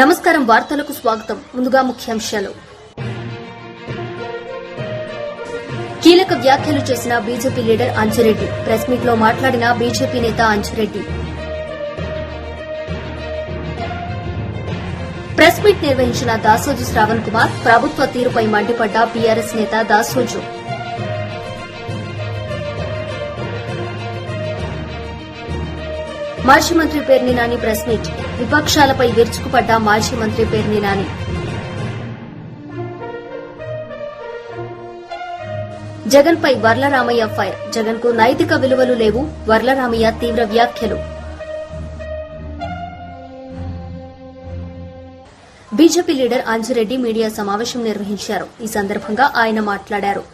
నమస్కారం వార్తలకు స్వాగతం. ముందుగా ముఖ్యాంశాలు. కీలక వ్యాఖ్యలు చేసిన BJP leader Anji Reddy. Press meet లో మాట్లాడిన బీజేపీ నేత అంజిరెడ్డి. ప్రెస్ మీట్ నిర్వహించిన దాసోజు శ్రావణ్ కుమార్. ప్రభుత్వ తీరుపై మండిపడ్డ బీఆర్ఎస్ నేత దాసోజు. మాజీ మంత్రి పేర్ని నాని ప్రెస్ మీట్. విపక్షాలపై విరుచుకుపడ్డ మాజీ మంత్రి పేర్ని నాని. జగన్ పై వర్లరామయ్య ఫైర్. జగన్ కు నైతిక విలువలు లేవు. వర్లరామయ్య తీవ్ర వ్యాఖ్యలు. బీజేపీ లీడర్ అంజిరెడ్డి మీడియా సమావేశం నిర్వహించారు. ఈ సందర్భంగా ఆయన మాట్లాడారు.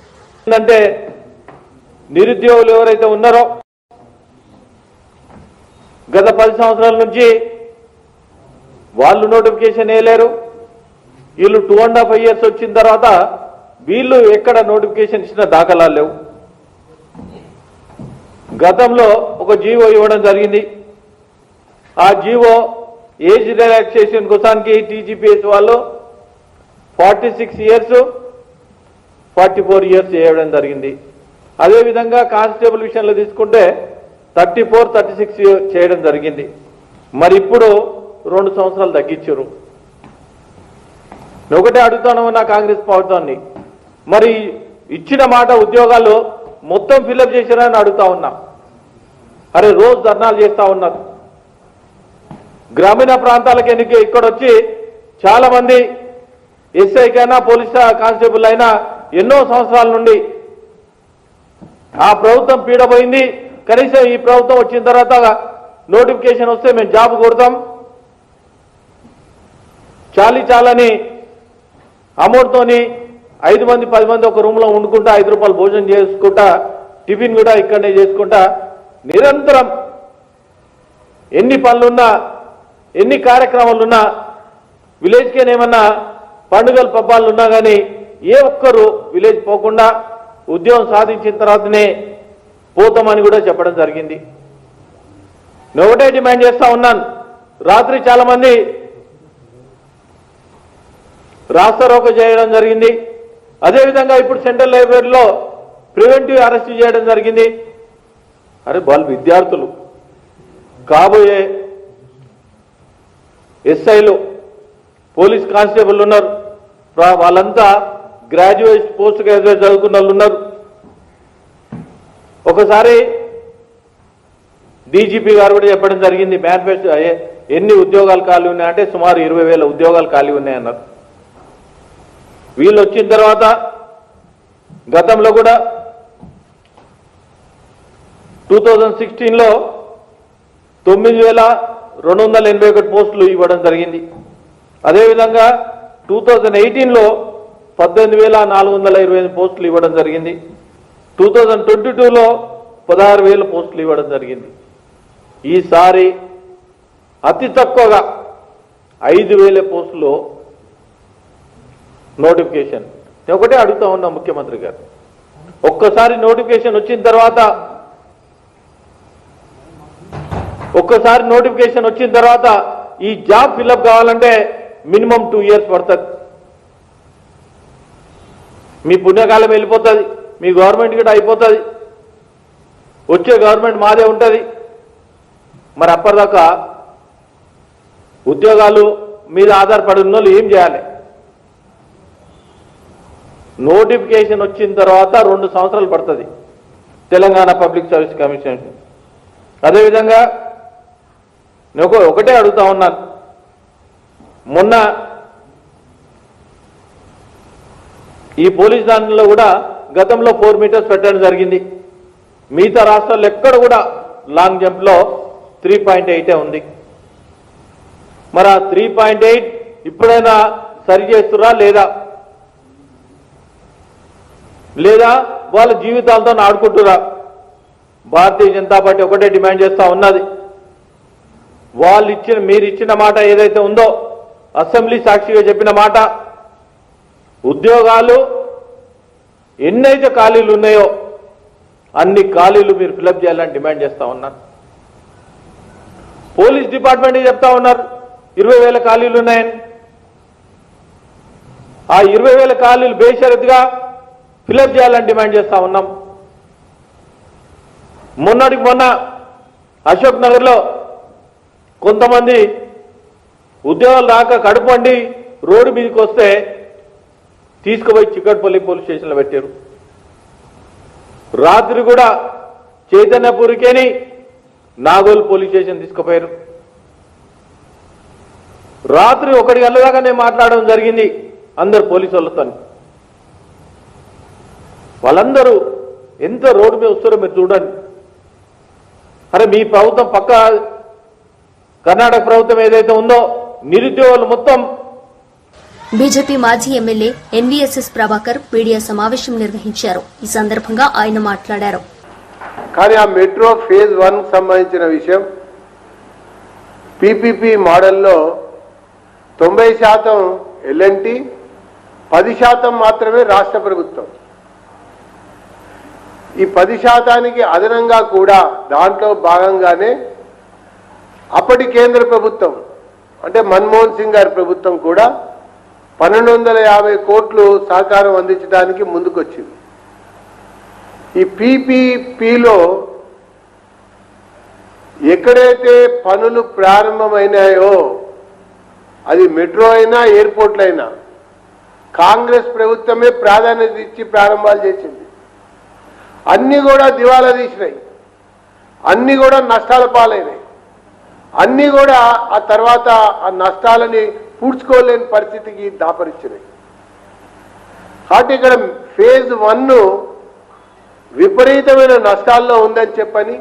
నిరుద్యోగులు ఎవరైతే ఉన్నారో గత 10 సంవత్సరాల నుంచి వాళ్ళు నోటిఫికేషన్ వేయలేరు. వీళ్ళు 2.5 years వచ్చిన తర్వాత వీళ్ళు ఎక్కడ నోటిఫికేషన్ ఇచ్చిన దాఖలాలు లేవు. గతంలో ఒక జీవో ఇవ్వడం జరిగింది. ఆ జీవో ఏజ్ రిలాక్సేషన్ కోసానికి టీజీపీఎస్ వాళ్ళు 46 years 44 years చేయడం జరిగింది. అదేవిధంగా కానిస్టేబుల్ విషయంలో తీసుకుంటే 34, 36 చేయడం జరిగింది. మరి ఇప్పుడు 2 సంవత్సరాలు తగ్గించారు. ఒకటే అడుగుతాను నా కాంగ్రెస్ ప్రభుత్వాన్ని, మరి ఇచ్చిన మాట ఉద్యోగాలు మొత్తం ఫిల్అప్ చేశారని అడుగుతా ఉన్నా. అరే రోజు ధర్నాలు చేస్తా ఉన్నారు. గ్రామీణ ప్రాంతాలకు ఇక్కడ వచ్చి చాలా మంది ఎస్ఐకైనా పోలీస్ కానిస్టేబుల్ అయినా ఎన్నో సంవత్సరాల నుండి ఆ ప్రభుత్వం పీడపోయింది. కనీసం ఈ ప్రభుత్వం వచ్చిన తర్వాత నోటిఫికేషన్ వస్తే మేము జాబ్ కొడతాం, చాలని అమౌంట్తోని 5 మంది 10 మంది ఒక రూమ్ లో వండుకుంటా ₹5 భోజనం చేసుకుంటా టిఫిన్ కూడా ఇక్కడనే చేసుకుంటా నిరంతరం ఎన్ని పనులున్నా ఎన్ని కార్యక్రమాలున్నా విలేజ్కేనేమన్నా పండుగలు పబ్బాలున్నా కానీ ఏ ఒక్కరు విలేజ్ పోకుండా ఉద్యోగం సాధించిన తర్వాతనే పోతామని కూడా చెప్పడం జరిగింది. నేను ఒకటే డిమాండ్ చేస్తా ఉన్నాను. రాత్రి చాలా మంది రాస్తారోకో చేయడం జరిగింది. అదేవిధంగా ఇప్పుడు సెంట్రల్ లైబ్రరీలో ప్రివెంటివ్ అరెస్ట్ చేయడం జరిగింది. అరే వాళ్ళు విద్యార్థులు, కాబోయే ఎస్ఐలు, పోలీస్ కానిస్టేబుల్ ఉన్నారు, వాళ్ళంతా గ్రాడ్యుయేట్ పోస్ట్ గ్రాడ్యుయేట్ చదువుకున్న వాళ్ళు ఉన్నారు. ఒకసారి డీజీపీ గారు కూడా చెప్పడం జరిగింది, మేనిఫెస్టో ఎన్ని ఉద్యోగాలు ఖాళీ ఉన్నాయంటే సుమారు 20,000 ఉద్యోగాలు ఖాళీ ఉన్నాయన్నారు. వీళ్ళు వచ్చిన తర్వాత గతంలో కూడా 2016లో 9,281 పోస్టులు ఇవ్వడం జరిగింది. అదేవిధంగా 2018లో 18,428 పోస్టులు ఇవ్వడం జరిగింది. 2022లో 16,000 పోస్టులు ఇవ్వడం జరిగింది. ఈసారి అతి తక్కువగా 5,000 పోస్టులు నోటిఫికేషన్. నేను ఒకటే అడుగుతా ఉన్నా ముఖ్యమంత్రి గారు, ఒక్కసారి నోటిఫికేషన్ వచ్చిన తర్వాత ఈ జాబ్ ఫిల్అప్ కావాలంటే మినిమం 2 years పడుతుంది. మీ పుణ్యకాలం వెళ్ళిపోతుంది, మీ గవర్నమెంట్ కూడా అయిపోతుంది, వచ్చే గవర్నమెంట్ మాదే ఉంటుంది. మరి అప్పటిదాకా ఉద్యోగాలు మీద ఆధారపడి ఉన్న వాళ్ళు ఏం చేయాలి? నోటిఫికేషన్ వచ్చిన తర్వాత 2 సంవత్సరాలు పడుతుంది తెలంగాణ పబ్లిక్ సర్వీస్ కమిషన్. అదేవిధంగా నేను ఒకటే అడుగుతా ఉన్నాను, మొన్న ఈ పోలీస్ దానిలో కూడా గతంలో 4 meters పెట్టడం జరిగింది. మిగతా రాష్ట్రాల్లో ఎక్కడ కూడా లాంగ్ జంప్ లో 3.8 ఉంది. మరి ఆ 3.8 ఇప్పుడైనా సరి చేస్తురా లేదా వాళ్ళ జీవితాలతో ఆడుకుంటురా? భారతీయ జనతా పార్టీ ఒకటే డిమాండ్ చేస్తా ఉన్నది, మీరు ఇచ్చిన మాట ఏదైతే ఉందో, అసెంబ్లీ సాక్షిగా చెప్పిన మాట, ఉద్యోగాలు ఎన్నైతే ఖాళీలు ఉన్నాయో అన్ని ఖాళీలు మీరు ఫిలప్ చేయాలని డిమాండ్ చేస్తా ఉన్నారు. పోలీస్ డిపార్ట్మెంట్ చెప్తా ఉన్నారు, 20,000 ఖాళీలు ఉన్నాయని. ఆ 20,000 ఖాళీలు బేషరతుగా ఫిలప్ చేయాలని డిమాండ్ చేస్తా ఉన్నాం. మొన్నటికి మొన్న అశోక్ నగర్లో కొంతమంది ఉద్యోగాలు రాక కడుపండి రోడ్డు మీదకి వస్తే తీసుకుపోయి చిక్కడపల్లి పోలీస్ స్టేషన్లో పెట్టారు. రాత్రి కూడా చైతన్యపూరికేని నాగోల్ పోలీస్ స్టేషన్ తీసుకుపోయారు. రాత్రి 1 గంటల దాకా నేను మాట్లాడడం జరిగింది అందరు పోలీసు వాళ్ళతో. వాళ్ళందరూ ఎంత రోడ్డు మీద వస్తారో మీరు చూడండి. అరే మీ ప్రభుత్వం పక్క కర్ణాటక ప్రభుత్వం ఏదైతే ఉందో నిరుద్యోగులు మొత్తం. బీజేపీ మాజీ ఎమ్మెల్యే ఎన్వీఎస్ఎస్ ప్రభాకర్ మీడియా సమావేశం నిర్వహించారు. ఈ సందర్భంగా ఆయన మాట్లాడారు. కానీ ఆ మెట్రో ఫేజ్ 1 సంబంధించిన విషయం పీపీపీ మోడల్లో 90% ఎల్ఎన్టీ, 10% మాత్రమే రాష్ట్ర ప్రభుత్వం. ఈ 10%కి అదనంగా కూడా దాంట్లో భాగంగానే అప్పటి కేంద్ర ప్రభుత్వం అంటే మన్మోహన్ సింగ్ గారి ప్రభుత్వం కూడా 1,250 కోట్లు సహకారం అందించడానికి ముందుకొచ్చింది. ఈ పీపీపీలో ఎక్కడైతే పనులు ప్రారంభమైనాయో అది మెట్రో అయినా ఎయిర్పోర్ట్లు అయినా కాంగ్రెస్ ప్రభుత్వమే ప్రాధాన్యత ఇచ్చి ప్రారంభాలు చేసింది. అన్నీ కూడా దివాలా తీసినాయి, అన్నీ కూడా నష్టాల పాలైనాయి, అన్నీ కూడా ఆ తర్వాత ఆ నష్టాలని పూడ్చుకోలేని పరిస్థితికి దాపరిచినాయి. కాబట్టి ఇక్కడ ఫేజ్ 1 విపరీతమైన నష్టాల్లో ఉందని చెప్పని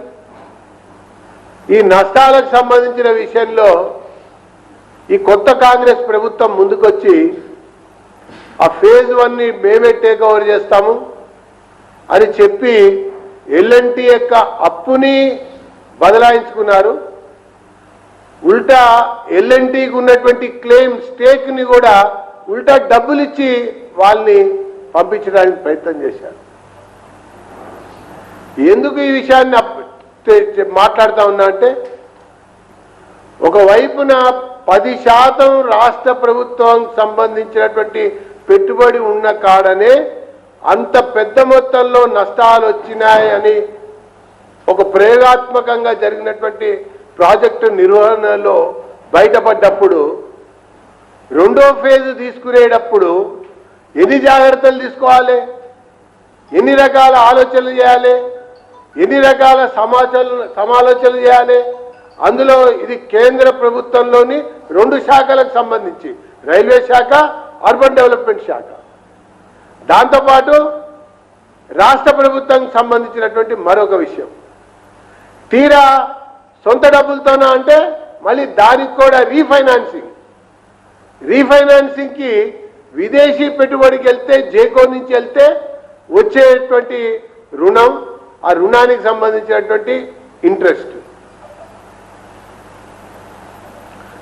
ఈ నష్టాలకు సంబంధించిన విషయంలో ఈ కొత్త కాంగ్రెస్ ప్రభుత్వం ముందుకొచ్చి ఆ ఫేజ్ 1ని మేమే టేక్ ఓవర్ చేస్తాము అని చెప్పి ఎల్ఎన్టీ యొక్క అప్పుని బదలాయించుకున్నారు. ఉల్టా ఎల్ఎన్టీకి ఉన్నటువంటి క్లెయిమ్ స్టేక్ని కూడా ఉల్టా డబ్బులు ఇచ్చి వాళ్ళని పంపించడానికి ప్రయత్నం చేశారు. ఎందుకు ఈ విషయాన్ని మాట్లాడుతా ఉన్నా అంటే ఒకవైపున 10% రాష్ట్ర ప్రభుత్వానికి సంబంధించినటువంటి పెట్టుబడి ఉన్న కాడనే అంత పెద్ద మొత్తంలో నష్టాలు వచ్చినాయని ఒక ప్రయోగాత్మకంగా జరిగినటువంటి ప్రాజెక్టు నిర్వహణలో బయటపడ్డప్పుడు రెండో ఫేజ్ తీసుకునేటప్పుడు ఎన్ని జాగ్రత్తలు తీసుకోవాలి, ఎన్ని రకాల ఆలోచనలు చేయాలి, ఎన్ని రకాల సమాలోచనలు చేయాలి. అందులో ఇది కేంద్ర ప్రభుత్వంలోని 2 శాఖలకు సంబంధించి రైల్వే శాఖ, అర్బన్ డెవలప్మెంట్ శాఖ, దాంతోపాటు రాష్ట్ర ప్రభుత్వానికి సంబంధించినటువంటి మరొక విషయం. తీరా సొంత డబ్బులతోనా అంటే మళ్ళీ దానికి కూడా రీఫైనాన్సింగ్కి విదేశీ పెట్టుబడికి వెళ్తే జేకో నుంచి వెళ్తే వచ్చేటువంటి రుణం, ఆ రుణానికి సంబంధించినటువంటి ఇంట్రెస్ట్.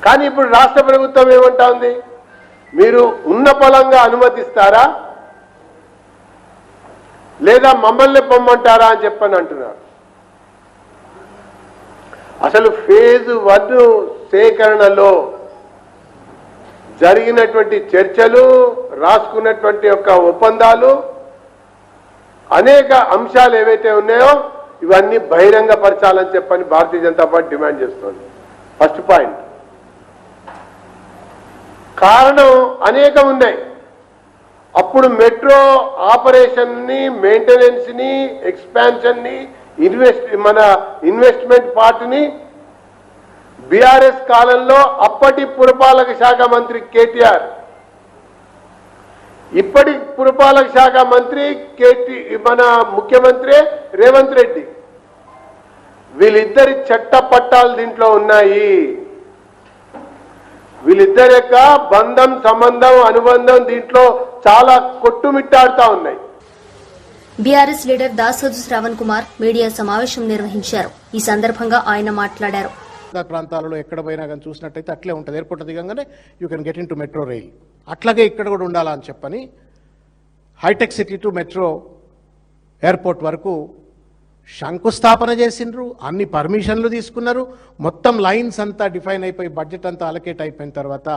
కానీ ఇప్పుడు రాష్ట్ర ప్రభుత్వం ఏమంటా ఉంది, మీరు ఉన్న పొలంగా అనుమతిస్తారా లేదా మమ్మల్ని పొమ్మంటారా అని చెప్పని అంటున్నారు. అసలు ఫేజ్ 1 సేకరణలో జరిగినటువంటి చర్చలు, రాసుకున్నటువంటి యొక్క ఒప్పందాలు, అనేక అంశాలు ఏవైతే ఉన్నాయో ఇవన్నీ బహిరంగపరచాలని చెప్పని భారతీయ జనతా పార్టీ డిమాండ్ చేస్తోంది. First point. కారణం అనేకం ఉన్నాయి. అప్పుడు మెట్రో ఆపరేషన్ని, మెయింటెనెన్స్ని, ఎక్స్పాన్షన్ని, మన ఇన్వెస్ట్మెంట్ పార్ట్ని బీఆర్ఎస్ కాలంలో అప్పటి పురపాలక శాఖ మంత్రి కేటీఆర్, ఇప్పటి పురపాలక శాఖ మంత్రి మన ముఖ్యమంత్రి రేవంత్ రెడ్డి, వీళ్ళిద్దరి చట్టపట్టాలు దీంట్లో ఉన్నాయి. వీళ్ళిద్దరి యొక్క బంధం, సంబంధం, అనుబంధం దీంట్లో చాలా కొట్టుమిట్టాడుతా ఉన్నాయి. BRS leader Dasoju Shravan Kumar media సమావేశం నిర్వహించారు. ఈ సందర్భంగా ఆయన మాట్లాడారు. ప్రాంతాలలో ఎక్కడ పోయినా కానీ చూసినట్టయితే అట్లే ఉంటుంది. ఎయిర్పోర్ట్ దిగంగానే you can get into metro rail. అట్లాగే ఇక్కడ కూడా ఉండాలని చెప్పని హైటెక్ సిటీ టు మెట్రో ఎయిర్పోర్ట్ వరకు శంకుస్థాపన చేసిండ్రు, అన్ని పర్మిషన్లు తీసుకున్నారు, మొత్తం లైన్స్ అంతా డిఫైన్ అయిపోయి బడ్జెట్ అంతా అలకేట్ అయిపోయిన తర్వాత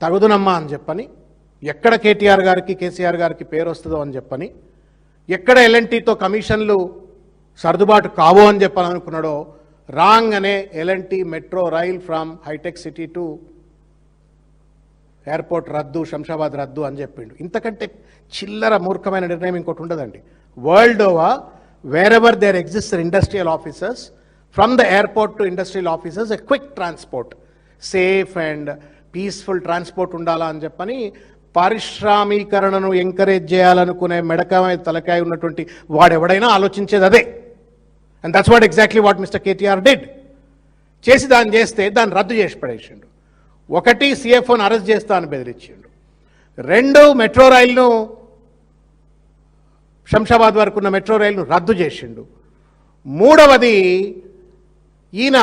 తగుదునమ్మా అని చెప్పని, ఎక్కడ కేటీఆర్ గారికి కేసీఆర్ గారికి పేరు వస్తుందో అని చెప్పని, ఎక్కడ ఎల్ఎన్టీతో కమిషన్లు సర్దుబాటు కావో అని చెప్పని అనుకున్నాడో రాంగ్ అనే L N T metro rail from Hitech city to airport రద్దు, శంషాబాద్ రద్దు అని చెప్పిండు. ఇంతకంటే చిల్లర మూర్ఖమైన నిర్ణయం ఇంకోటి ఉండదండి. World over wherever there exist industrial officers, from the airport to industrial officers a quick transport, safe and peaceful transport ఉండాలా అని చెప్పని పారిశ్రామీకరణను ఎంకరేజ్ చేయాలనుకునే మెడకాయ తలకాయ ఉన్నటువంటి వాడెవడైనా ఆలోచించేది అదే. And that's what exactly what mister KTR did. చేసి దాన్ని చేస్తే దాన్ని రద్దు చేసి పడేసిండు. ఒకటి, సిఎఫ్ఓని అరెస్ట్ చేస్తా అని బెదిరించిండు. రెండు, మెట్రో రైలును శంషాబాద్ వరకు ఉన్న మెట్రో రైలును రద్దు చేసిండు. మూడవది, ఈయన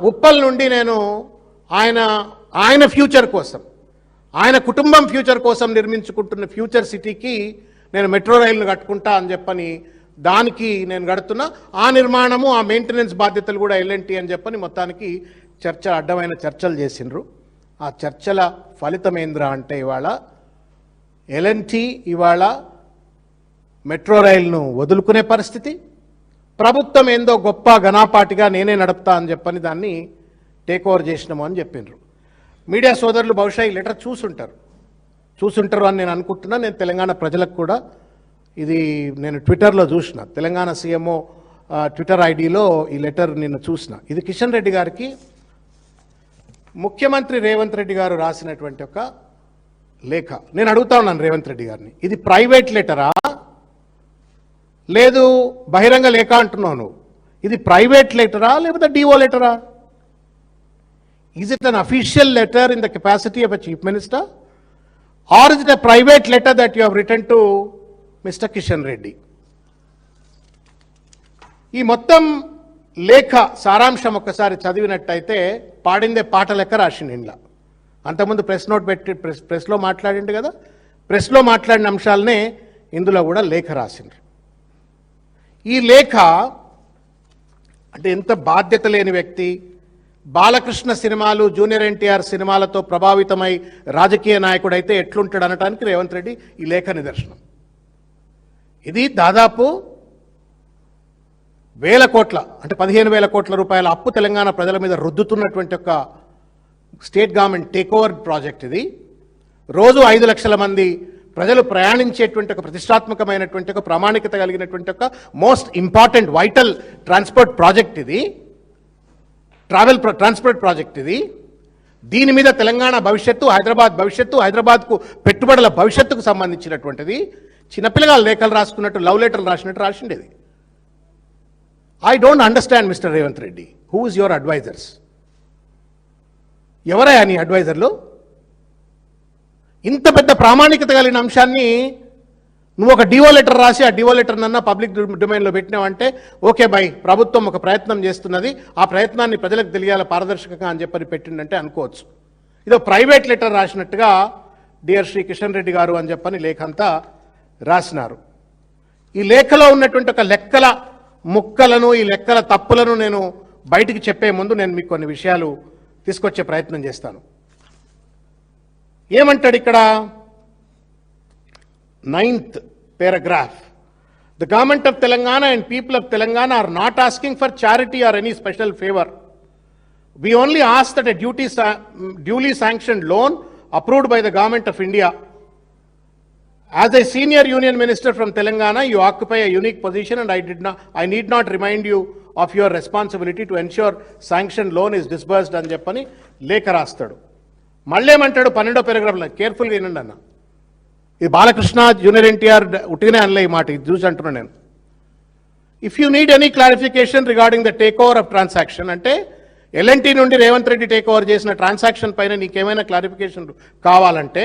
ఉప్పల్ నుండి నేను ఆయన ఫ్యూచర్ కోసం, ఆయన కుటుంబం ఫ్యూచర్ కోసం నిర్మించుకుంటున్న ఫ్యూచర్ సిటీకి నేను మెట్రో రైలును కట్టుకుంటా అని చెప్పని, దానికి నేను కడుతున్నా, ఆ నిర్మాణము ఆ మెయింటెనెన్స్ బాధ్యతలు కూడా ఎల్ఎన్టీ అని చెప్పని మొత్తానికి అడ్డమైన చర్చలు చేసిండ్రు. ఆ చర్చల ఫలితం ఏంద్రా అంటే ఇవాళ ఎల్ఎన్టీ ఇవాళ మెట్రో రైలును వదులుకునే పరిస్థితి, ప్రభుత్వం ఏందో గొప్ప ఘనాపాటిగా నేనే నడుపుతా అని చెప్పని దాన్ని టేక్ ఓవర్ చేసినాము అని చెప్పిండ్రు. మీడియా సోదరులు బహుశా ఈ లెటర్ చూసుంటారు అని నేను అనుకుంటున్నా. నేను తెలంగాణ ప్రజలకు కూడా ఇది నేను ట్విట్టర్లో చూసిన, తెలంగాణ సీఎంఓ ట్విట్టర్ ఐడిలో ఈ లెటర్ నిన్న చూసిన. ఇది కిషన్ రెడ్డి గారికి ముఖ్యమంత్రి రేవంత్ రెడ్డి గారు రాసినటువంటి ఒక లేఖ. నేను అడుగుతా ఉన్నాను రేవంత్ రెడ్డి గారిని, ఇది ప్రైవేట్ లెటరా లేదు బహిరంగ లేఖ అంటున్నావు నువ్వు, ఇది ప్రైవేట్ లెటరా లేకపోతే DO లెటరా? Is it an official letter in the capacity of a chief minister, or is it a private letter that you have written to Mr. Kishan Reddy? ఈ మొత్తం లేఖ సారాంశం ఒక్కసారి చదివినట్టయితే పాడిందే పాట లెక్క రాసిండు ఇంట్లో. అంతకుముందు ప్రెస్ నోట్ పెట్టి ప్రెస్లో మాట్లాడిండు కదా, ప్రెస్లో మాట్లాడిన అంశాలనే ఇందులో కూడా లేఖ రాసిండ్రు. ఈ లేఖ అంటే ఎంత బాధ్యత లేని వ్యక్తి, బాలకృష్ణ సినిమాలు, జూనియర్ ఎన్టీఆర్ సినిమాలతో ప్రభావితమై రాజకీయ నాయకుడైతే ఎట్లుంటాడు అనటానికి రేవంత్ రెడ్డి ఈ లేఖ నిదర్శనం. ఇది దాదాపు 1000 కోట్ల అంటే 15,000 కోట్ల రూపాయల అప్పు తెలంగాణ ప్రజల మీద రుద్దుతున్నటువంటి ఒక state government take over project. ఇది రోజు 5 లక్షల మంది ప్రజలు ప్రయాణించేటువంటి ఒక ప్రతిష్టాత్మకమైనటువంటి ఒక ప్రామాణికత కలిగినటువంటి ఒక most important vital transport project ఇది, ట్రాన్స్పోర్ట్ ప్రాజెక్ట్ ఇది. దీని మీద తెలంగాణ భవిష్యత్తు, హైదరాబాద్ భవిష్యత్తు, హైదరాబాద్కు పెట్టుబడుల భవిష్యత్తుకు సంబంధించినటువంటిది. చిన్నపిల్లగాళ్ళు లేఖలు రాసుకున్నట్టు, లవ్ లెటర్లు రాసినట్టు రాసిండేది. I don't understand mister Revanth Reddy, who is your advisors? ఎవరయ్యా నీ అడ్వైజర్లు? ఇంత పెద్ద ప్రామాణికత కలిగిన అంశాన్ని నువ్వు ఒక డిఓ లెటర్ రాసి ఆ డిఓ లెటర్ నన్నా పబ్లిక్ డొమైన్లో పెట్టినావంటే ఓకే బై, ప్రభుత్వం ఒక ప్రయత్నం చేస్తున్నది, ఆ ప్రయత్నాన్ని ప్రజలకు తెలియాలి పారదర్శకంగా అని చెప్పని పెట్టిండంటే అనుకోవచ్చు. ఇదో ప్రైవేట్ లెటర్ రాసినట్టుగా డియర్ శ్రీ కిషన్ రెడ్డి గారు అని చెప్పని లేఖ అంతా రాసినారు. ఈ లేఖలో ఉన్నటువంటి ఒక లెక్కల ముక్కలను, ఈ లెక్కల తప్పులను నేను బయటికి చెప్పే ముందు నేను మీకు కొన్ని విషయాలు తీసుకొచ్చే ప్రయత్నం చేస్తాను. ఏమంటాడు ఇక్కడ 9th paragraph, the government of Telangana and people of Telangana are not asking for charity or any special favor. We only ask that a duly sanctioned loan approved by the government of India. As a senior union minister from Telangana, you occupy a unique position and I need not remind you of your responsibility to ensure sanctioned loan is disbursed అని చెప్పని లేఖ రాస్తాడు. మళ్ళేమంటాడు 12వ పారాగ్రాఫ్లో, కేర్ఫుల్గా వినండి అన్న, ఇది Balakrishna junior NTR ఉట్టిగానే అనలే ఈ మాట, ఇది చూసి అంటున్నాను నేను. If you need any clarification regarding the take over of transaction, అంటే ఎల్ఎన్టీ నుండి రేవంత్ రెడ్డి టేక్ ఓవర్ చేసిన ట్రాన్సాక్షన్ పైన నీకేమైనా క్లారిఫికేషన్ కావాలంటే.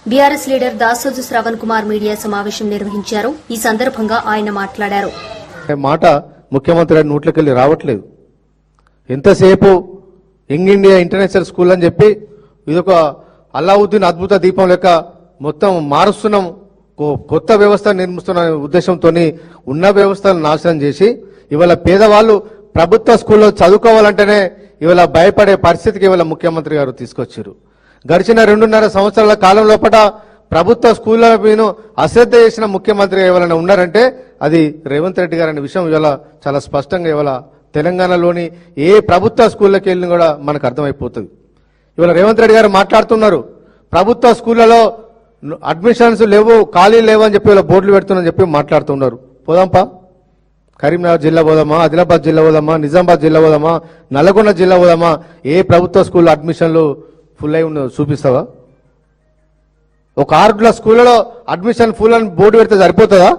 BRS leader Dasoju Shravan Kumar media సమావేశం నిర్వహించారు. ఈ సందర్భంగా ఆయన మాట్లాడారు. మాట ముఖ్యమంత్రి గారి నోట్లోకెళ్ళి రావట్లేదు. ఎంతసేపు యంగ్ ఇండియా ఇంటర్నేషనల్ స్కూల్ అని చెప్పి ఇదొక అల్లావుద్దీన్ అద్భుత దీపం లెక్క మొత్తం మారుస్తున్నాం, కొత్త వ్యవస్థ నిర్మిస్తున్న ఉద్దేశంతో ఉన్న వ్యవస్థను నాశనం చేసి ఇవాళ పేదవాళ్ళు ప్రభుత్వ స్కూల్లో చదువుకోవాలంటేనే ఇవాళ భయపడే పరిస్థితికి ఇవాళ ముఖ్యమంత్రి గారు తీసుకొచ్చారు. గడిచిన 2.5 సంవత్సరాల కాలం లోపల ప్రభుత్వ స్కూళ్ల మీద అశ్రద్ధ చేసిన ముఖ్యమంత్రిగా ఎవరైనా ఉన్నారంటే అది రేవంత్ రెడ్డి గారు అనే విషయం ఇవాళ చాలా స్పష్టంగా ఇవాళ తెలంగాణలోని ఏ ప్రభుత్వ స్కూళ్ళకి వెళ్ళినా కూడా మనకు అర్థమైపోతుంది. ఇవాళ రేవంత్ రెడ్డి గారు మాట్లాడుతున్నారు, ప్రభుత్వ స్కూళ్లలో అడ్మిషన్స్ లేవు, ఖాళీలు లేవు అని చెప్పి ఇలా బోర్డులు పెడుతున్నారని చెప్పి మాట్లాడుతున్నారు. పోదాంపా, కరీంనగర్ జిల్లా పోదామా, ఆదిలాబాద్ జిల్లా పోదామా, నిజామాబాద్ జిల్లా పోదామా, నల్గొండ జిల్లా పోదామా, ఏ ప్రభుత్వ స్కూల్లో అడ్మిషన్లు ఫుల్ అయి ఉన్నదో చూపిస్తావా? ఒక 6 స్కూళ్ళలో అడ్మిషన్ ఫుల్ అని బోర్డు పెడితే సరిపోతుందా?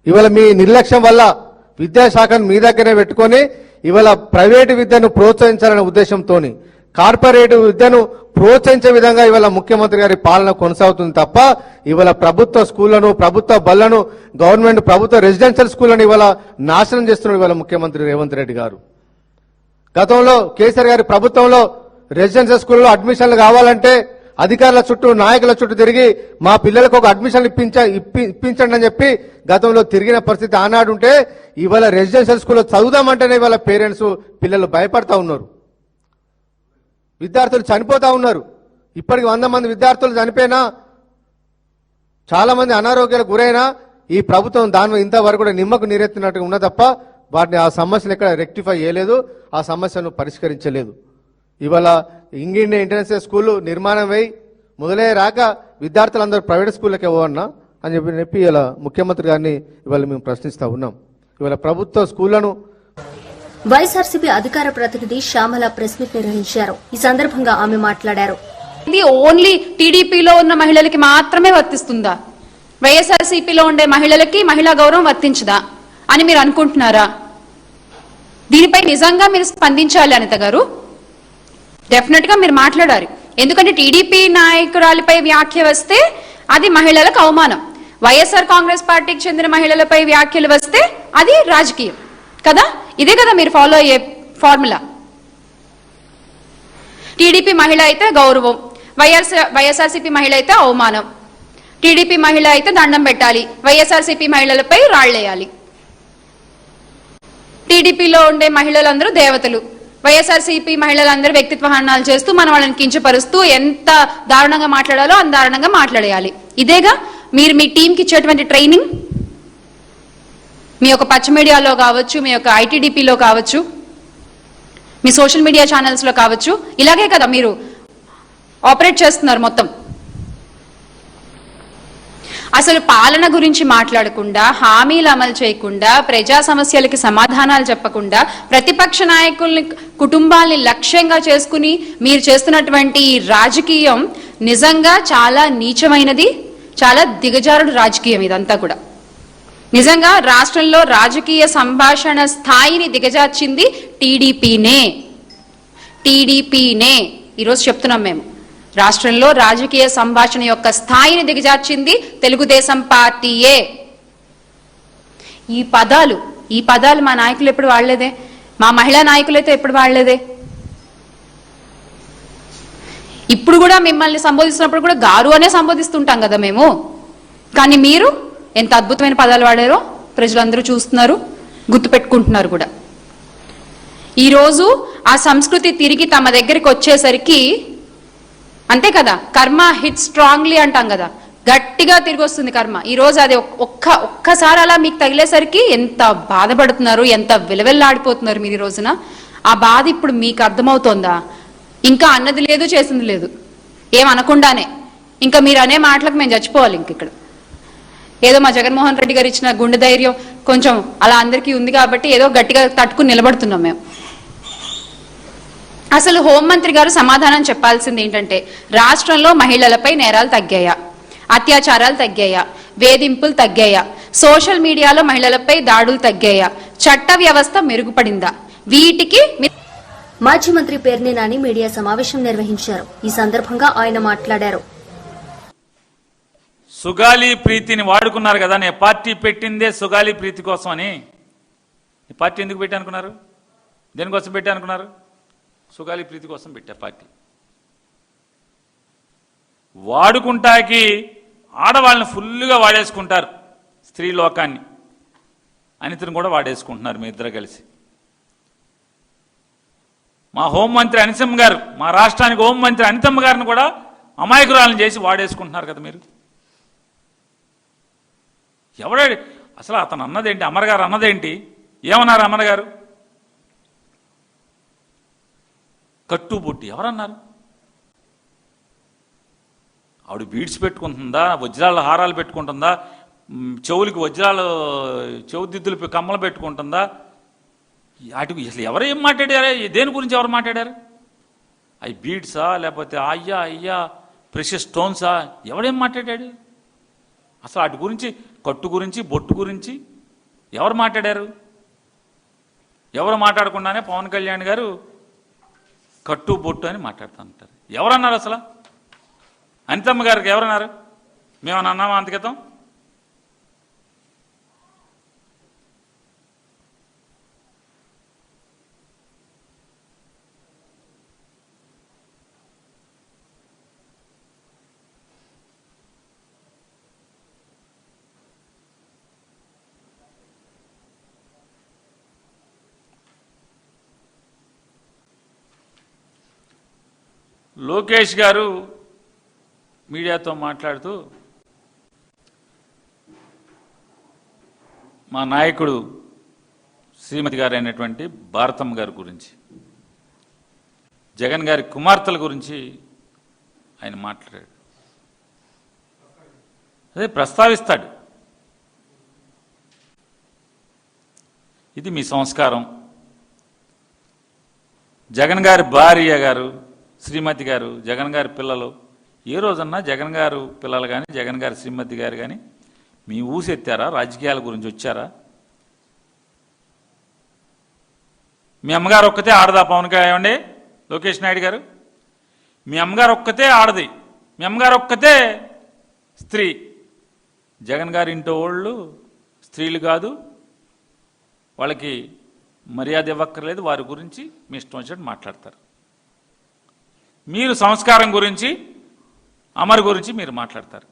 ఇవాళ మీ నిర్లక్ష్యం వల్ల విద్యాశాఖను మీ దగ్గరే పెట్టుకొని ఇవాళ ప్రైవేటు విద్యను ప్రోత్సహించాలనే ఉద్దేశంతో కార్పొరేట్ విద్యను ప్రోత్సహించే విధంగా ఇవాళ ముఖ్యమంత్రి గారి పాలన కొనసాగుతుంది తప్ప ఇవాళ ప్రభుత్వ స్కూళ్లను, ప్రభుత్వ బళ్లను, గవర్నమెంట్ ప్రభుత్వ రెసిడెన్షియల్ స్కూళ్లను ఇవాళ నాశనం చేస్తున్నారు ఇవాళ ముఖ్యమంత్రి రేవంత్ రెడ్డి గారు. గతంలో కేసీఆర్ గారి ప్రభుత్వంలో రెసిడెన్షియల్ స్కూల్లో అడ్మిషన్లు కావాలంటే అధికారుల చుట్టూ, నాయకుల చుట్టూ తిరిగి మా పిల్లలకు ఒక అడ్మిషన్ ఇప్పించండి అని చెప్పి గతంలో తిరిగిన పరిస్థితి ఆనాడు ఉంటే ఇవాళ రెసిడెన్షియల్ స్కూల్లో చదువుదామంటేనే ఇవాళ పేరెంట్స్, పిల్లలు భయపడతా ఉన్నారు. విద్యార్థులు చనిపోతా ఉన్నారు. ఇప్పటికి 100 మంది విద్యార్థులు చనిపోయినా, చాలా మంది అనారోగ్యాలకు గురైనా ఈ ప్రభుత్వం దాని ఇంతవరకు కూడా నిమ్మకు నీరెత్తినట్టుగా ఉన్న తప్ప వాటిని ఆ సమస్యను ఎక్కడ రెక్టిఫై చేయలేదు, ఆ సమస్యను పరిష్కరించలేదు. ఇవాళ ఇండియన్ ఇంటర్నేషనల్ స్కూల్ నిర్మాణం అయి మొదలే రాక విద్యార్థులందరూ ప్రైవేట్ స్కూళ్ళకి ఇవ్వన్నా అని చెప్పి ఇలా ముఖ్యమంత్రి గారిని ఇవాళ మేము ప్రశ్నిస్తా ఉన్నాం. ఇవాళ ప్రభుత్వ స్కూళ్లను వైఎస్ఆర్సీపీ అధికార ప్రతినిధి శ్యామల ప్రెస్ మీట్ నిర్వహించారు. ఈ సందర్భంగా ఆమె మాట్లాడారు. ఇది ఓన్లీ టీడీపీలో ఉన్న మహిళలకి మాత్రమే వర్తిస్తుందా? వైఎస్ఆర్సీపీలో ఉండే మహిళలకి మహిళా గౌరవం వర్తించదా అని మీరు అనుకుంటున్నారా? దీనిపై నిజంగా మీరు స్పందించాలి అనిత గారు. డెఫినెట్ గా మీరు మాట్లాడాలి. ఎందుకంటే టీడీపీ నాయకురాలిపై వ్యాఖ్య వస్తే అది మహిళలకు అవమానం, వైఎస్ఆర్ కాంగ్రెస్ పార్టీకి చెందిన మహిళలపై వ్యాఖ్యలు వస్తే అది రాజకీయం కదా. ఇదే కదా మీరు ఫాలో అయ్యే ఫార్ములా. టీడీపీ మహిళ అయితే గౌరవం, వైఎస్ఆర్సీపీ మహిళ అయితే అవమానం. టీడీపీ మహిళ అయితే దండం పెట్టాలి, వైఎస్ఆర్సీపీ మహిళలపై రాళ్లేయాలి. టీడీపీలో ఉండే మహిళలందరూ దేవతలు, వైఎస్ఆర్సీపీ మహిళలందరూ వ్యక్తిత్వ హననాలు చేస్తూ మన వాళ్ళని కించపరుస్తూ ఎంత దారుణంగా మాట్లాడాలో అంత దారుణంగా మాట్లాడేయాలి. ఇదేగా మీరు మీ టీంకి ఇచ్చేటువంటి ట్రైనింగ్. మీ యొక్క పచ్చ మీడియాలో కావచ్చు, మీ యొక్క ఐటీడీపీలో కావచ్చు, మీ సోషల్ మీడియా ఛానల్స్లో కావచ్చు, ఇలాగే కదా మీరు ఆపరేట్ చేస్తున్నారు మొత్తం. అసలు పాలన గురించి మాట్లాడకుండా, హామీలు అమలు చేయకుండా, ప్రజా సమస్యలకి సమాధానాలు చెప్పకుండా, ప్రతిపక్ష నాయకుల్ని, కుటుంబాల్ని లక్ష్యంగా చేసుకుని మీరు చేస్తున్నటువంటి రాజకీయం నిజంగా చాలా నీచమైనది, చాలా దిగజారుడు రాజకీయం ఇదంతా కూడా. నిజంగా రాష్ట్రంలో రాజకీయ సంభాషణ స్థాయిని దిగజార్చింది టీడీపీనే. ఈరోజు చెప్తున్నాం మేము, రాష్ట్రంలో రాజకీయ సంభాషణ యొక్క స్థాయిని దిగజార్చింది తెలుగుదేశం పార్టీయే. ఈ పదాలు మా నాయకులు ఎప్పుడు వాడలేదే, మా మహిళా నాయకులైతే ఎప్పుడు వాడలేదే. ఇప్పుడు కూడా మిమ్మల్ని సంబోధిస్తున్నప్పుడు కూడా గారు అనే సంబోధిస్తుంటాం కదా మేము. కానీ మీరు ఎంత అద్భుతమైన పదాలు వాడారో ప్రజలందరూ చూస్తున్నారు, గుర్తుపెట్టుకుంటున్నారు కూడా. ఈరోజు ఆ సంస్కృతి తిరిగి తమ దగ్గరికి వచ్చేసరికి అంతే కదా, కర్మ హిట్ స్ట్రాంగ్లీ అంటాం కదా, గట్టిగా తిరిగి వస్తుంది కర్మ. ఈరోజు అది ఒక్కసారి అలా మీకు తగిలేసరికి ఎంత బాధపడుతున్నారు, ఎంత విలవెల్లాడిపోతున్నారు మీరు ఈ రోజున. ఆ బాధ ఇప్పుడు మీకు అర్థమవుతోందా? ఇంకా అన్నది లేదు, చేసింది లేదు, ఏమనకుండానే ఇంకా మీరు అనే మాటలకు మేము చచ్చిపోవాలి. ఇంక ఇక్కడ ఏదో మా జగన్మోహన్ రెడ్డి గారు ఇచ్చిన గుండె ధైర్యం కొంచెం అలా అందరికీ ఉంది కాబట్టి ఏదో గట్టిగా తట్టుకుని నిలబడుతున్నాం మేము. అసలు హోంమంత్రి గారు సమాధానం చెప్పాల్సింది ఏంటంటే, రాష్ట్రంలో మహిళలపై నేరాలు తగ్గాయా, అత్యాచారాలు తగ్గాయా, వేధింపులు తగ్గాయా, సోషల్ మీడియాలో మహిళలపై దాడులు తగ్గాయా, చట్ట వ్యవస్థ మెరుగుపడిందా? వీటికి మాజీ మంత్రి పేర్ని నాని మీడియా సమావేశం నిర్వహించారు. ఈ సందర్భంగా ఆయన మాట్లాడారు. సుగాలి ప్రీతిని వాడుకున్నారు కదా, నేను పార్టీ పెట్టిందే సుగాలి ప్రీతి కోసం అని. ఈ పార్టీ ఎందుకు పెట్టి అనుకున్నారు? దేనికోసం పెట్టి అనుకున్నారు? సుగాలి ప్రీతి కోసం పెట్టే పార్టీ. వాడుకుంటాకి ఆడవాళ్ళని ఫుల్గా వాడేసుకుంటారు, స్త్రీ లోకాన్ని. అనితను కూడా వాడేసుకుంటున్నారు మీ ఇద్దరు కలిసి. మా హోంమంత్రి అనితమ్మ గారు, మా రాష్ట్రానికి హోంమంత్రి అనితమ్మ గారిని కూడా అమాయకురాలను చేసి వాడేసుకుంటున్నారు కదా మీరు. ఎవడే అసలు అతను అన్నదేంటి? అమర్ గారు అన్నదేంటి? ఏమన్నారు అమర్ గారు? కట్టుబొట్టి ఎవరన్నారు? ఆవిడ బీడ్స్ పెట్టుకుంటుందా, వజ్రాల హారాలు పెట్టుకుంటుందా, చెవులకి వజ్రాలు చెవుదిద్దులు కమ్మలు పెట్టుకుంటుందా? వాటికి అసలు ఎవరు ఏం మాట్లాడారు? దేని గురించి ఎవరు మాట్లాడారు? అవి బీడ్సా లేకపోతే అయ్యా ప్రెషియస్ స్టోన్సా? ఎవడేం మాట్లాడాడు అసలు? వాటి గురించి, కట్టు గురించి, బొట్టు గురించి ఎవరు మాట్లాడారు? ఎవరు మాట్లాడకుండానే పవన్ కళ్యాణ్ గారు కట్టు బొట్టు అని మాట్లాడుతుంటారు. ఎవరన్నారు అసలు? అనితమ్మ గారికి ఎవరన్నారు? మేమన్నా అన్నామా అంతకితం? లోకేష్ గారు మీడియాతో మాట్లాడుతూ మా నాయకుడు శ్రీమతి గారు అయినటువంటి భారతమ్మ గారి గురించి, జగన్ గారి కుమార్తెల గురించి ఆయన మాట్లాడాడు. అదే ప్రస్తావిస్తాడు. ఇది మీ సంస్కారం. జగన్ గారి భార్య గారు, శ్రీమతి గారు, జగన్ గారి పిల్లలు, ఏ రోజన్నా జగన్ గారు పిల్లలు కానీ జగన్ గారి శ్రీమతి గారు కానీ మీ ఊసెత్తారా? రాజకీయాల గురించి వచ్చారా? మీ అమ్మగారు ఒక్కతే ఆడదా? పవన్ కళ్యాణ్, లోకేష్ నాయుడు గారు, మీ అమ్మగారు ఒక్కతే ఆడది, మీ అమ్మగారు ఒక్కతే స్త్రీ. జగన్ గారి ఇంట్లో వాళ్ళు స్త్రీలు కాదు, వాళ్ళకి మర్యాద ఇవ్వక్కర్లేదు. వారి గురించి మీ ఇష్టం వచ్చినట్టు మాట్లాడతారు. మీరు సంస్కారం గురించి, అమర్ గురించి మీరు మాట్లాడతారు.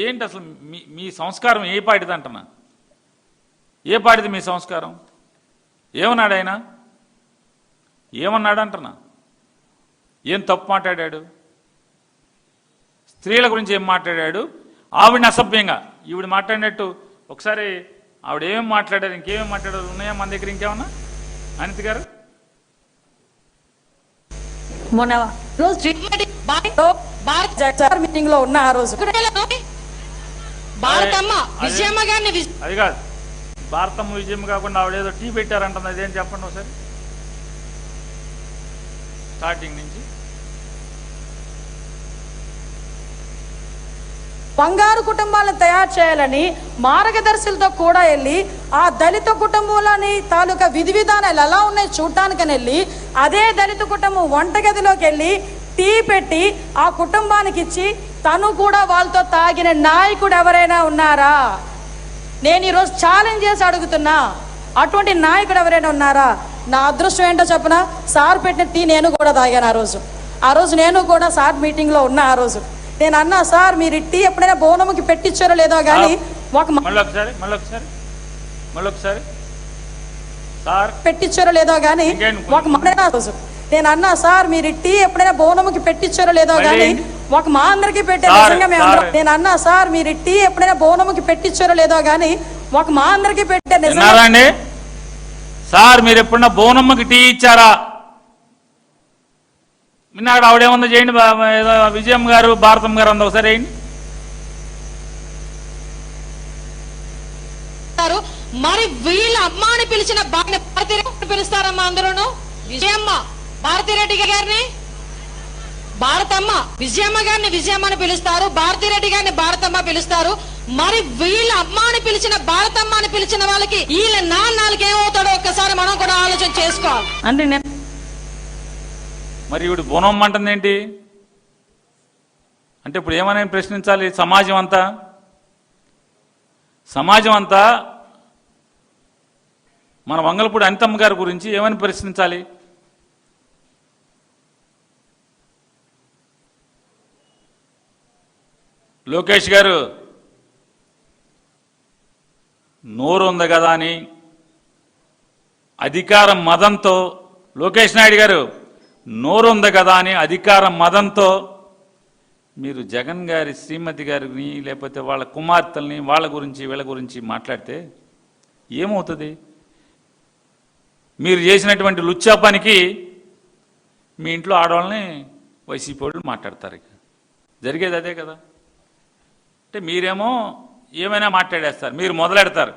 ఏంటి అసలు మీ సంస్కారం ఏ పాటిది అంటున్నా? ఏ పాటిది మీ సంస్కారం? ఏమన్నాడు ఆయన? ఏమన్నాడు అంటున్నా? ఏం తప్పు మాట్లాడాడు? స్త్రీల గురించి ఏం మాట్లాడాడు? ఆవిడని అసభ్యంగా ఈవిడ మాట్లాడినట్టు ఒకసారి ఆవిడ ఏమేమి మాట్లాడారు, ఇంకేమేమి మాట్లాడారు ఉన్నాయా మన దగ్గర? ఇంకేమన్నా అనిత గారు? మొన్న రోజు భారత్ మీటింగ్ లో ఉన్న ఆ రోజు భారతమ్మ విజయమ్మ గారిని, అది కాదు భారతమ్మ విజయమ్మ కాకుండా ఆవిడేదో టీ పెట్టారంటుంది, అదేం చెప్పండి ఒకసారి స్టార్టింగ్ నుంచి. బంగారు కుటుంబాలను తయారు చేయాలని మార్గదర్శులతో కూడా వెళ్ళి ఆ దళిత కుటుంబాలని తాలూకా విధి విధానాలు ఎలా ఉన్నాయి చూడటానికని వెళ్ళి అదే దళిత కుటుంబం వంటగదిలోకి వెళ్ళి టీ పెట్టి ఆ కుటుంబానికి ఇచ్చి తను కూడా వాళ్ళతో తాగిన నాయకుడు ఎవరైనా ఉన్నారా? నేను ఈరోజు ఛాలెంజ్ చేసి అడుగుతున్నా, అటువంటి నాయకుడు ఎవరైనా ఉన్నారా? నా అదృష్టం ఏంటో చెప్పనా, సార్ పెట్టిన టీ నేను కూడా తాగాను ఆ రోజు నేను కూడా సార్ మీటింగ్లో ఉన్నా. ఆ రోజు నేను అన్నా, సార్ మీరు టీ ఎప్పుడైనా బోనముకి పెట్టించారో లేదో కానీ పెట్టించారో లేదో కానీ ఒక రోజు నేను అన్నా, సార్ మీరు టీ ఎప్పుడైనా బోనముకి పెట్టించారో లేదో కానీ ఒక మా అందరికి పెట్టే నిజంగా మేము నేను అన్నా, సార్ మీరు టీ ఎప్పుడైనా బోనముకి పెట్టించారో లేదో కానీ ఒక మా అందరికి పెట్టే నిజంగా. సార్ మీరు ఎప్పుడన్నా బోనమ్మకి టీ ఇచ్చారా? నిన్నాడు ఆవిడేముందో చేయండి, విజయమ్మ గారు భారతమ్మ గారు అందా ఒకసారి వేయండి. మరి వీళ్ళ అమ్మాని పిలిచిన భారతీరెడ్డి పిలుస్తారమ్మా అందరూ? విజయమ్మ భారతీరెడ్డి గారిని భారతమ్మ, విజయమ్మ గారిని విజయమ్మని పిలుస్తారు, భారతీరెడ్డి గారిని భారతమ్మ పిలుస్తారు. మరి వీళ్ళ అమ్మాని పిలిచిన భారతమ్మ అని పిలిచిన వాళ్ళకి వీళ్ళ నాన్నలకి ఏమవుతాడో ఒక్కసారి మనం కూడా ఆలోచన చేసుకోవాలి. అంటే మరి ఇవిడు బోనం అంటుంది ఏంటి అంటే ఇప్పుడు ఏమని ప్రశ్నించాలి? సమాజం అంతా మన వంగలపూడి అనితమ్మ గారి గురించి ఏమని ప్రశ్నించాలి? లోకేష్ గారు నోరు ఉంది కదా అని అధికారం మదంతో, లోకేష్ నాయుడు గారు నోరు ఉంది కదా అని అధికారం మదంతో మీరు జగన్ గారి శ్రీమతి గారిని లేకపోతే వాళ్ళ కుమార్తెల్ని వాళ్ళ గురించి వీళ్ళ గురించి మాట్లాడితే ఏమవుతుంది? మీరు చేసినటువంటి లుచ్చా పనికి మీ ఇంట్లో ఆడవాళ్ళని వైసీపీ వాళ్ళు మాట్లాడతారు. ఇక జరిగేది అదే కదా. అంటే మీరేమో ఏమైనా మాట్లాడేస్తారు, మీరు మొదలెడతారు.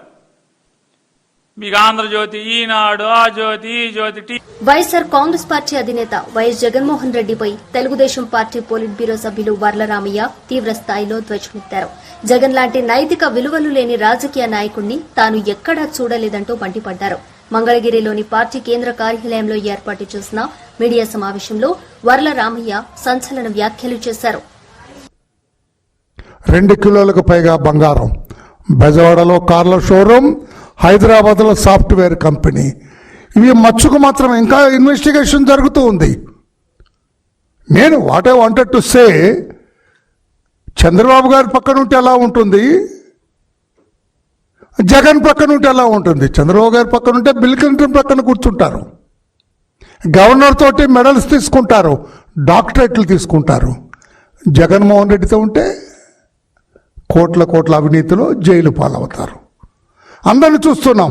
మీకు ఆంధ్రజ్యోతి, ఈనాడు, ఆ జ్యోతి, ఈ జ్యోతి. వైఎస్సార్ కాంగ్రెస్ పార్టీ అధినేత వైఎస్ జగన్మోహన్ రెడ్డిపై తెలుగుదేశం పార్టీ పోలిట్ బ్యూరో సభ్యులు వర్లరామయ్య తీవ్ర స్థాయిలో ధ్వజమెత్తారు. జగన్ లాంటి నైతిక విలువలు లేని రాజకీయ నాయకుడిని తాను ఎక్కడా చూడలేదంటూ మండిపడ్డారు. మంగళగిరిలోని పార్టీ కేంద్ర కార్యాలయంలో ఏర్పాటు చేసిన మీడియా సమావేశంలో వర్లరామయ్య సంచలన వ్యాఖ్యలు చేశారు. 2 కిలోలకు పైగా బంగారం, బెజవాడలో కార్ల షోరూమ్, హైదరాబాద్లో సాఫ్ట్వేర్ కంపెనీ. ఇవి మచ్చుకు మాత్రం ఇంకా ఇన్వెస్టిగేషన్ జరుగుతూ ఉంది. నేను what I wanted to say, Chandrababu గారి పక్కన ఉంటే ఎలా ఉంటుంది, జగన్ పక్కన ఉంటే ఎలా ఉంటుంది? చంద్రబాబు గారి పక్కన ఉంటే బిల్ క్లింటన్ పక్కన కూర్చుంటారు, గవర్నర్ తోటి మెడల్స్ తీసుకుంటారు, డాక్టరేట్లు తీసుకుంటారు. జగన్మోహన్ రెడ్డితో ఉంటే కోట్ల అవినీతిలో జైలు పాలవుతారు. అందరిని చూస్తున్నాం.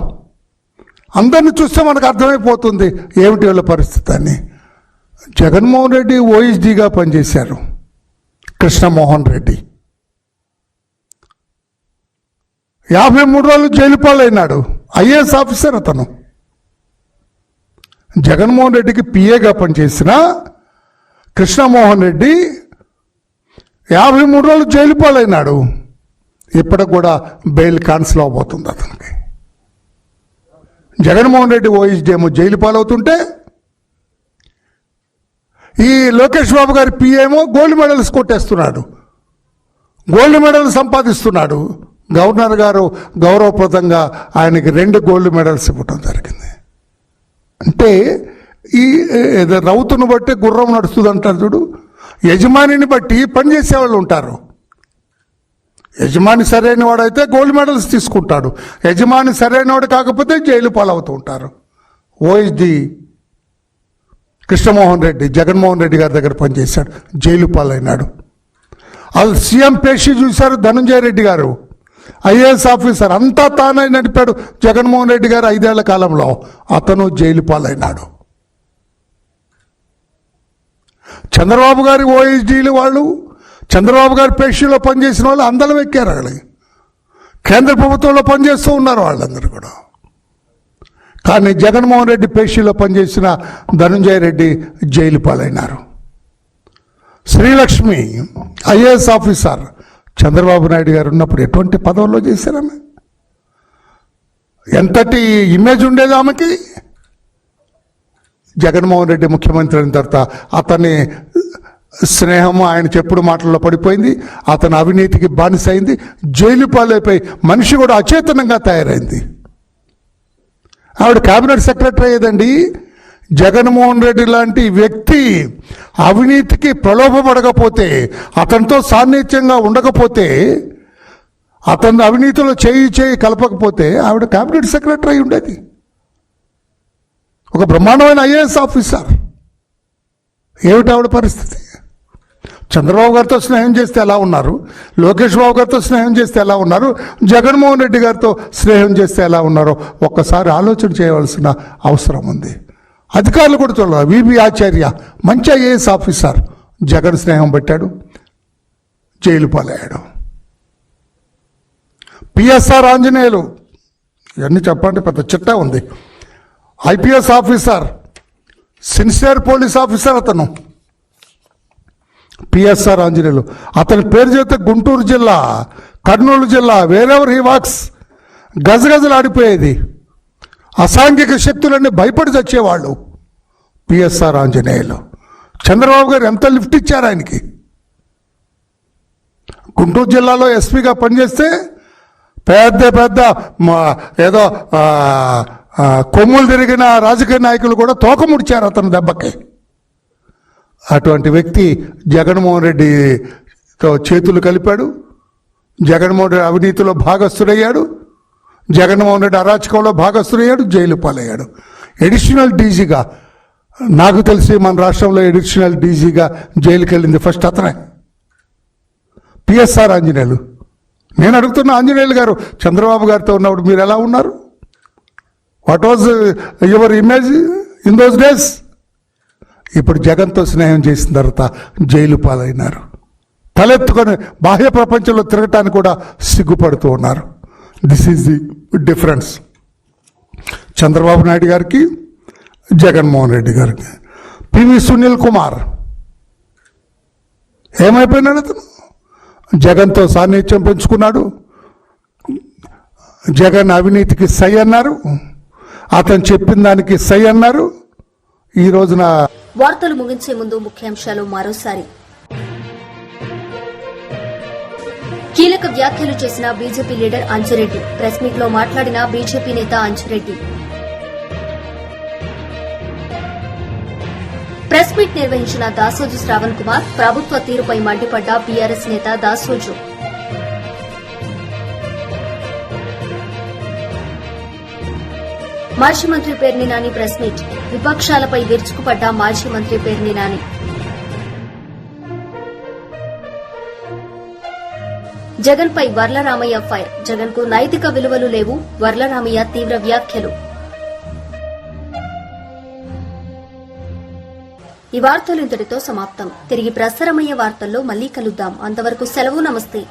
అందరిని చూస్తే మనకు అర్థమైపోతుంది ఏమిటి వాళ్ళ పరిస్థితి అని. జగన్మోహన్ రెడ్డి ఓఎస్డీగా పనిచేశారు. కృష్ణమోహన్ రెడ్డి 53 రోజులు జైలు పాలైనాడు. ఐఏఎస్ ఆఫీసర్ అతను. జగన్మోహన్ రెడ్డికి పిఏగా పనిచేసిన కృష్ణమోహన్ రెడ్డి 53 రోజులు జైలు పాలైనాడు. ఇప్పటికి కూడా బెయిల్ క్యాన్సిల్ అవబోతుంది అతనికి. జగన్మోహన్ రెడ్డి ఓఎస్డీ ఏమో జైలు పాలవుతుంటే, ఈ లోకేష్ బాబు గారి పిఏ ఏమో గోల్డ్ మెడల్స్ కొట్టేస్తున్నాడు, గోల్డ్ మెడల్ సంపాదిస్తున్నాడు. గవర్నర్ గారు గౌరవప్రదంగా ఆయనకి 2 గోల్డ్ మెడల్స్ ఇవ్వటం జరిగింది. అంటే ఈ రౌతును బట్టి గుర్రం నడుస్తుంది అంటారు చూడు. యజమానిని బట్టి పనిచేసేవాళ్ళు ఉంటారు. యజమాని సరైన వాడైతే గోల్డ్ మెడల్స్ తీసుకుంటాడు, యజమాని సరైన వాడు కాకపోతే జైలు పాలవుతూ ఉంటారు. ఓఎస్డీ కృష్ణమోహన్ రెడ్డి జగన్మోహన్ రెడ్డి గారి దగ్గర పనిచేశాడు, జైలు పాలైనాడు. వాళ్ళు సీఎం పేషి చూశారు ధనంజయ రెడ్డి గారు, ఐఏఎస్ ఆఫీసర్, అంతా తానే నడిపాడు జగన్మోహన్ రెడ్డి గారు 5 ఏళ్ల కాలంలో. అతను జైలు పాలైనాడు. చంద్రబాబు గారి ఓఎస్డీలు వాళ్ళు, చంద్రబాబు గారి పేషీలో పనిచేసిన వాళ్ళు అందరం ఎక్కారు. వాళ్ళకి కేంద్ర ప్రభుత్వంలో పనిచేస్తూ ఉన్నారు వాళ్ళందరూ కూడా. కానీ జగన్మోహన్ రెడ్డి పేషీలో పనిచేసిన ధనంజయ రెడ్డి జైలు పాలైనారు. శ్రీలక్ష్మి ఐఏఎస్ ఆఫీసర్, చంద్రబాబు నాయుడు గారు ఉన్నప్పుడు ఎటువంటి పదవుల్లో చేశారమ్మ? ఎంతటి ఇమేజ్ ఉండేది ఆమెకి? జగన్మోహన్ రెడ్డి ముఖ్యమంత్రి అయిన తర్వాత అతని స్నేహము ఆయన చెప్పుడు మాటల్లో పడిపోయింది, అతని అవినీతికి బానిసైంది, జైలు పాలైపోయి మనిషి కూడా అచేతనంగా తయారైంది. ఆవిడ కేబినెట్ సెక్రటరీ అయ్యేదండి. జగన్మోహన్ రెడ్డి లాంటి వ్యక్తి అవినీతికి ప్రలోభపడకపోతే, అతనితో సాన్నిధ్యంగా ఉండకపోతే, అతని అవినీతిలో చేయి కలపకపోతే ఆవిడ కేబినెట్ సెక్రటరీ అయి ఉండేది. ఒక బ్రహ్మాండమైన ఐఏఎస్ ఆఫీసర్. ఏమిటి ఆవిడ పరిస్థితి? చంద్రబాబు గారితో స్నేహం చేస్తే ఎలా ఉన్నారు, లోకేష్ బాబు గారితో స్నేహం చేస్తే ఎలా ఉన్నారు, జగన్మోహన్ రెడ్డి గారితో స్నేహం చేస్తే ఎలా ఉన్నారో ఒక్కసారి ఆలోచన చేయవలసిన అవసరం ఉంది. అధికారులు కూడా చూడాలి. విబి ఆచార్య మంచి ఐఏఎస్ ఆఫీసర్, జగన్ స్నేహం పెట్టాడు, జైలు పాలయ్యాడు. పిఎస్ఆర్ ఆంజనేయులు, ఇవన్నీ చెప్పండి, పెద్ద చిట్టా ఉంది. IPS officer, sincere police officer అతను. పిఎస్ఆర్ ఆంజనేయులు, అతని పేరు చెబితే గుంటూరు జిల్లా, కర్నూలు జిల్లా, వేరెవర్ హీ వాక్స్ గజగజలాడిపోయేది. అసాంఘిక శక్తులన్నీ భయపడి చచ్చేవాళ్ళు. పిఎస్ఆర్ ఆంజనేయులు. చంద్రబాబు గారు ఎంత లిఫ్ట్ ఇచ్చారు ఆయనకి. గుంటూరు జిల్లాలో ఎస్పీగా పనిచేస్తే పెద్ద ఏదో కొమ్ములు తిరిగిన రాజకీయ నాయకులు కూడా తోక ముడిచారు అతని దెబ్బకి. అటువంటి వ్యక్తి జగన్మోహన్ రెడ్డితో చేతులు కలిపాడు, జగన్మోహన్ రెడ్డి అవినీతిలో భాగస్థుడయ్యాడు, జగన్మోహన్ రెడ్డి అరాచకంలో భాగస్థుడయ్యాడు, జైలు పాలయ్యాడు. ఎడిషనల్ డీజీగా నాకు తెలిసి మన రాష్ట్రంలో ఎడిషనల్ డీజీగా జైలుకి వెళ్ళింది ఫస్ట్ అతనే, పిఎస్ఆర్ ఆంజనేయులు. నేను అడుగుతున్న ఆంజనేయులు గారు, చంద్రబాబు గారితో ఉన్నప్పుడు మీరు ఎలా ఉన్నారు? What was your image in those days? ఇప్పుడు జగన్తో స్నేహం చేసిన తర్వాత జైలు పాలైనారు. తలెత్తుకొని బాహ్య ప్రపంచంలో తిరగటానికి కూడా సిగ్గుపడుతూ ఉన్నారు. This is the difference Chandrababu Naidu గారికి, జగన్మోహన్ రెడ్డి గారికి. పివి సునీల్ కుమార్ ఏమైపోయినాడు? అతను జగన్తో సాన్నిధ్యం పెంచుకున్నాడు, జగన్ అవినీతికి సై అన్నారు, అతను చెప్పిన దానికి సై అన్నారు. ఈ రోజున వార్తలు ముగించే ముందు ముఖ్యాంశాలు మరోసారి. కీలక వ్యాఖ్యలు చేసిన BJP leader Anji Reddy. Press meet లో మాట్లాడిన బీజేపీ నేత అంజిరెడ్డి. ప్రెస్ మీట్ నిర్వహించిన దాసోజు శ్రావణ్ కుమార్. ప్రభుత్వ తీరుపై మండిపడ్డ బీఆర్ఎస్ నేత దాసోజు. మాజీ మంత్రి పేర్ని నాని ప్రెస్ మీట్. విపక్షాలపై విరుచుకుపడ్డ మాజీ మంత్రి పేర్ని నాని. జగన్ పై వర్లరామయ్య ఫైర్. జగన్ కు నైతిక విలువలు లేవు, వర్లరామయ్య తీవ్ర వ్యాఖ్యలు. ఈ వార్తలు ఇంతటితో సమాప్తం. తిరిగి ప్రసారమయ్యే వార్తల్లో మళ్లీ కలుద్దాం. అంతవరకు సెలవు. నమస్తే.